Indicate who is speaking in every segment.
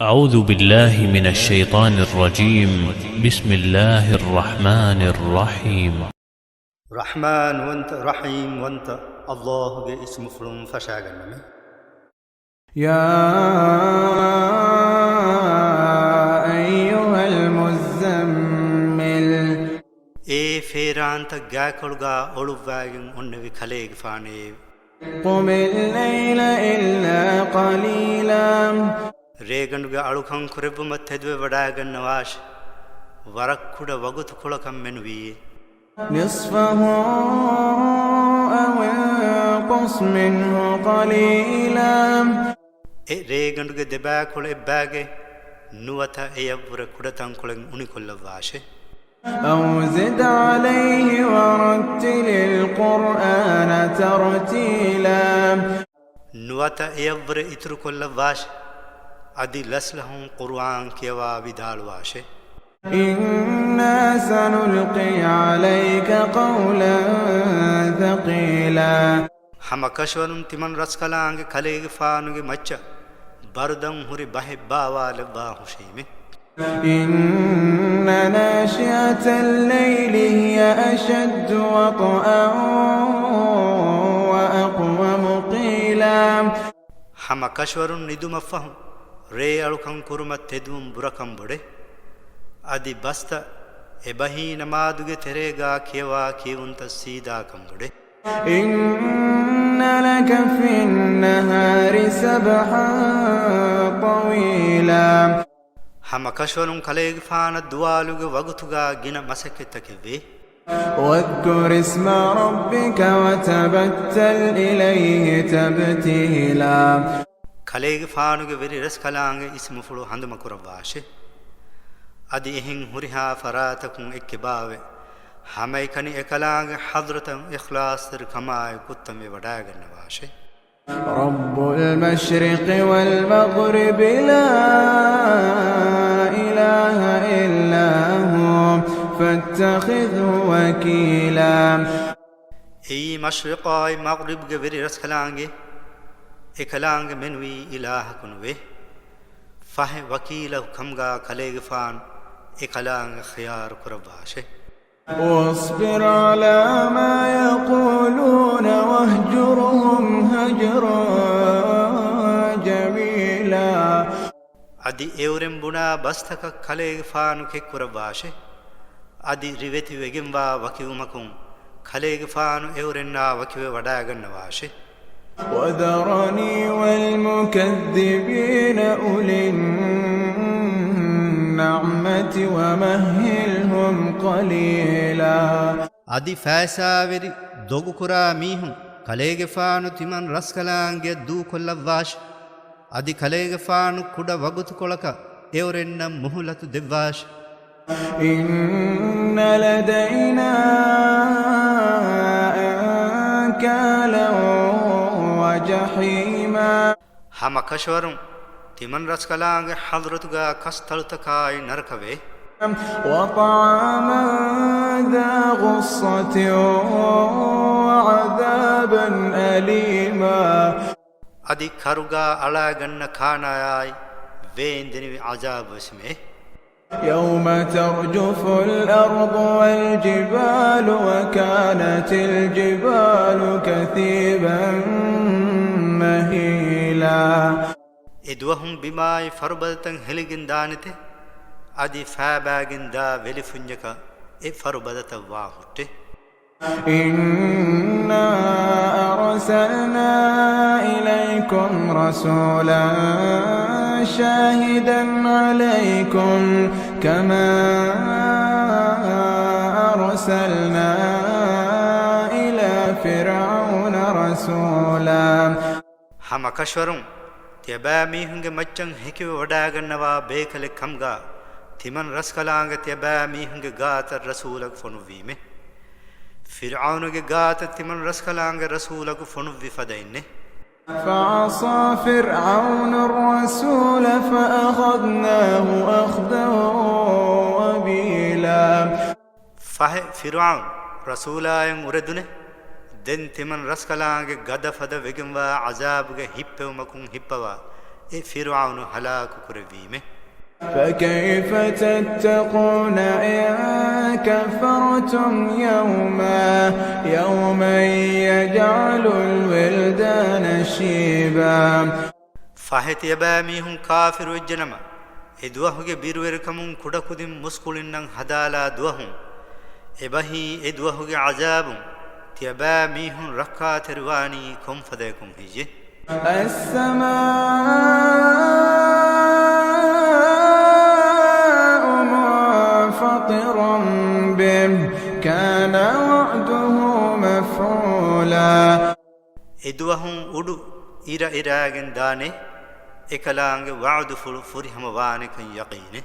Speaker 1: أعوذ بالله من الشيطان الرجيم. بسم الله الرحمن الرحيم.
Speaker 2: رحمن وانت رحيم وانت الله اسم فلوم فشاغنمي
Speaker 3: يا أيها المزمل
Speaker 2: اي فيرانت غاكلغا اولواغن اونوي خليغ فاني
Speaker 3: قم الليل إلا قليلا
Speaker 2: ريغنغا الوخن كرب متدو وډاغن نواش وركوډ وغت خلكم منوي
Speaker 3: نصفه أو انقص منه قليلا
Speaker 2: ريغنغا دباكل اباغي نوتا ايبر كودتان كولن اونيكول واشي
Speaker 3: أو زد عليه ورتل القرآن ترتيلا
Speaker 2: نوتا ايبر اتركول واش ادي لسلهم قرآن كيوا بدال واشي
Speaker 3: إنا سنلقي عليك قولا ثقيلا
Speaker 2: حمكشورن تمن رسكلانگ خليغ فانگ مچ بردن هوري بحبا والبا حشيمه
Speaker 3: إن ناشئة الليل هي أشد وطئا وأقوم قيلا
Speaker 2: حمكشورن ندوم فهم ري الكن كرمت تدوم بركم بده ادي بستا ابهي نمادوگه تريغا كيوا كيونت سيدا كم بده
Speaker 3: إن لك في النهار سبحا طويلا
Speaker 2: حمكشورن خليغ فان دوالوگه وغتوگا گنا مسكتك وي
Speaker 3: واذكر اسم ربك وتبتل إليه تبتيلا
Speaker 2: خليغ فانوگه وري رسكلانگ اسم فلو هندم كرواشه ادي اهن هريها فراتكم اكباوه هميكني اكلانگ حضرت اخلاص تر كماي كتم وډاگن واشه
Speaker 3: رب المشرق والمغرب لا إله إلا هو فاتخذه وكيلا
Speaker 2: اي مشرقاي مغرب گه وري رسكلانگ اكلانگ منوي اله كنوه فه وكيل كمغا خليغ فان اكلانگ خيار كرواشه
Speaker 3: واصبر على ما يقولون واهجرهم هجرا جميلا
Speaker 2: ادي اورم بنا بستك خليغ فان كرواشه ادي ريوتي وگموا وكيومكم خليغ فان اورنا وكيو وډاگن واشه
Speaker 3: وذرني والمكذبين أولي النعمة ومهلهم قليلا
Speaker 2: ادي فاساوري دوغ كرا ميهم خليغ فانو تمن رسكلانگ دو كلواش ادي خليغ فانو كودا وغت كولك اورن مهلت دواش
Speaker 3: إن لدينا أنكالا وجحيما
Speaker 2: حمكشورم تمن رسكلانگ حضرتغا كستلتكاي نركوي
Speaker 3: وطعاما ذا غصة وعذابا أليما
Speaker 2: ادي كاروغا الاگن كاناي ويندني عذاب اسمه
Speaker 3: يوم ترجف الأرض والجبال وكانت الجبال كثيبا مهيلا
Speaker 2: ادوهم بماي فربدتن هلگن دانته ادي فاباگن دا ولفنجكا اي فربدت واهوته
Speaker 3: إنا أرسلنا إليكم رسولا شاهدا عليكم كما أرسلنا إلى فرعون رسولا
Speaker 2: حمكشورم تيبا ميهنگ مچن هكيو وډاگنوا بيكل كمغا تمن رسكلانگ تيبا ميهنگ غات رسولك فنويمه فرعون غات تمن رسكلانگ رسولك فنوي فدينه
Speaker 3: فعصى فرعون الرسول فأخذناه أخذا وبيلا
Speaker 2: فه فرعون رسولاين وردنه دن تمن رسكلانگ غد فد وگموا عذاب گ هيپو مكون هيپوا ෆිරාවුන් හලාකු කරවීම
Speaker 3: فكيف تتقون إن كفرتم يوما يجعل الولدان شيبا
Speaker 2: ෆහෙතිය බෑමීහුන් කාෆිරු වෙජ්ජනම එදුවහුගේ බිරුවෙරකමුන් කුඩකුදින් මුස්කුලින්නම් හදාලා දුවහුන් එබහි එදුවහුගේ අසාබුන් තියබෑමීහුන් රක්කා තෙරුවානී කොම්ෆදයකුන් හිජේ
Speaker 3: السماء منفطر به كان وعده مفعولا
Speaker 2: එදුවහුන් උඩු ඉර ඉරාගෙන් දානේ එකලාංගේ වඅදු ෆුරිහම වානකන් යකීනේ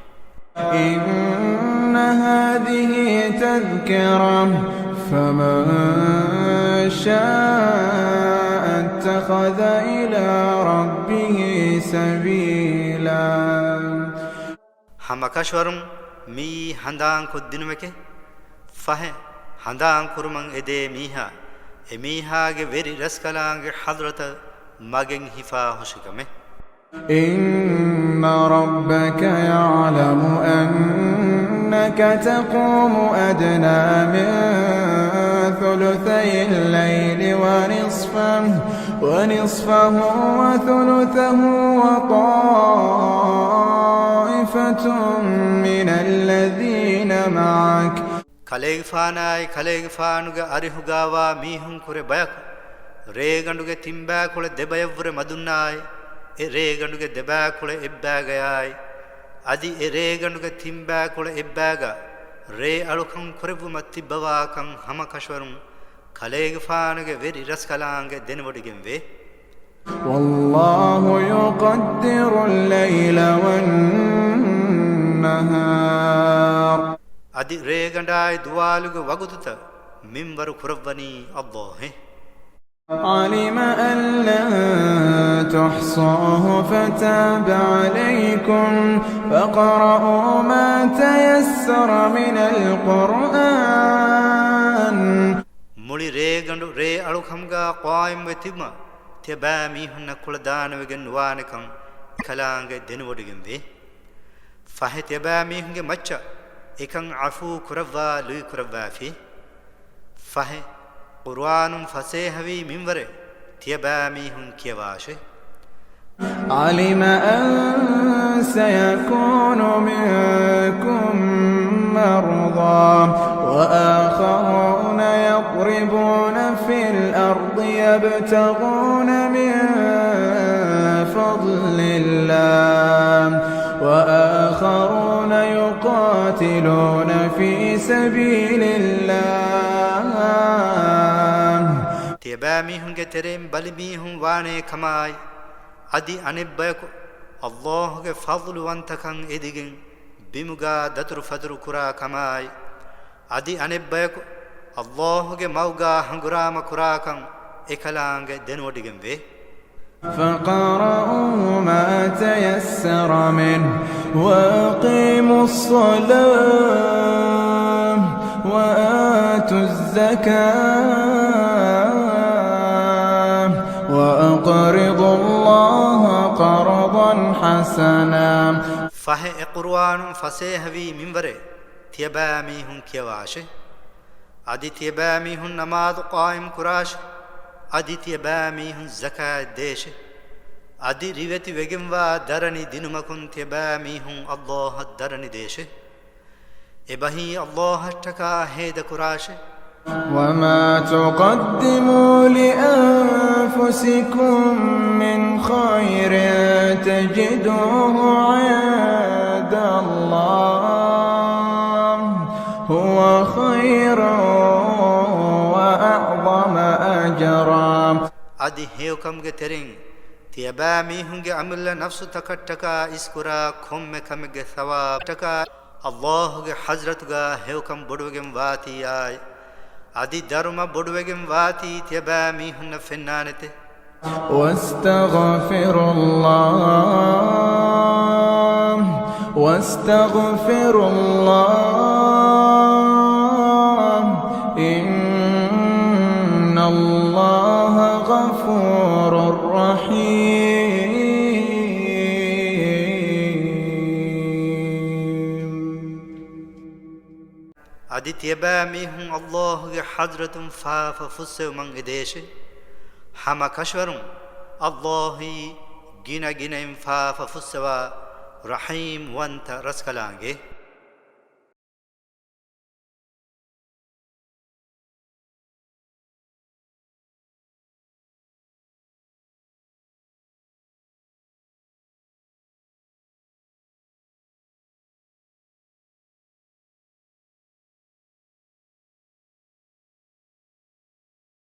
Speaker 3: إن هذه تذكرة فمن شاء اتخذ إلى ربه سبيلا
Speaker 2: හමකෂවරුන් මී හඳාන් කොද්දිනුමක ෆහ හඳාන් කුරුමන් එදේ මීහා එමීහාගේ වෙරි රස්කලාංගේ හදරත මගෙන් හිෆා හොෂිකමේ
Speaker 3: إن ربك يعلم أنك تقوم أدنى من ثلثي الليل ونصفه وثلثه وطائفة من الذين معك
Speaker 2: කලේගෆානුගේ අරිහුගාවා මීහුන් කුරේ බයක් රේගඬුගේ තිම්බෑ කුල දෙබයවර මදුන්නායි රේගඬුගේ දෙබෑ කුල එබ්බෑගයයි අදි රේගඬුගේ තිම්බෑ කුල එබ්බෑග රේ අලුකම් කුරෙබු මත්තිබවාකම් හම කෂවරුන් කලේගෆානුගේ වෙරි රස්කලාංගේ දෙනවඩිගෙන් වේ
Speaker 3: والله يقدر الليل والنهار
Speaker 2: අදි රේගඬායි දුවාලුගේ වගුතුත මින්වරු කුරවණී අල්ලාහ්
Speaker 3: علم أن لن تحصوه فتاب عليكم فاقرؤوا ما تيسر من القرآن
Speaker 2: මුලි රේගඬු රේ අලුකම්ගා قائم වෙතිම තෙබෑ මීහුන්න කුල දානවගෙන් වානකම් කලාංගේ දෙනවඩිගෙන් වේ ෆහ තෙබෑ මීහුන්ගේ මච්ච එකන් අෆූ කුරවා ලුයි කුරවා ෆි ෆහ قرآن فسيحوي منور تيباميهم كيواشي
Speaker 3: علم أن سيكون منكم مرضى وآخرون يضربون في الأرض يبتغون من فضل الله وآخرون يقاتلون في سبيل الله
Speaker 2: تيباميهم تريم بلميهم واني كماي أدي أنبيكو الله فضل وانتكن إدغن بمغا دتر فدر كرا كماي أدي أنبيكو الله موغا هنغرام كرا كم إكلانگ دنودغن وي
Speaker 3: فقرأوا ما تيسر منه وأقيموا الصلاة وآتوا الزكاة وأقرضوا الله قرضا حسنا
Speaker 2: فه قرآن فسيحوي منور تيباميهم كيواشه أدي تيباميهم نماز قائم كراش أدي تيباميهم زكاة ديش أدي ريوتي وگموا درني دينمكن تيباميهم الله درني ديش إبهي الله اشتكى هيد كراش
Speaker 3: وما تقدموا لأنفسكم من خير تجدوه عند الله هو خير وأعظم أجرا
Speaker 2: أدي هيوكم ترين تيباميهم عمل نفس تكتكا اسكرا كم كم ثواب تكا الله حضرتك هيوكم بدوگم واتي آي أدي درما بدوگم واتي تيباميهم فنانته
Speaker 3: واستغفر الله إن الله غفور رحيم
Speaker 2: adi tiba mihun Allah ge hadratun fa fusse man edeshe hama kashwarun Allahi gina gina fa fussewa rahim wanta raskalange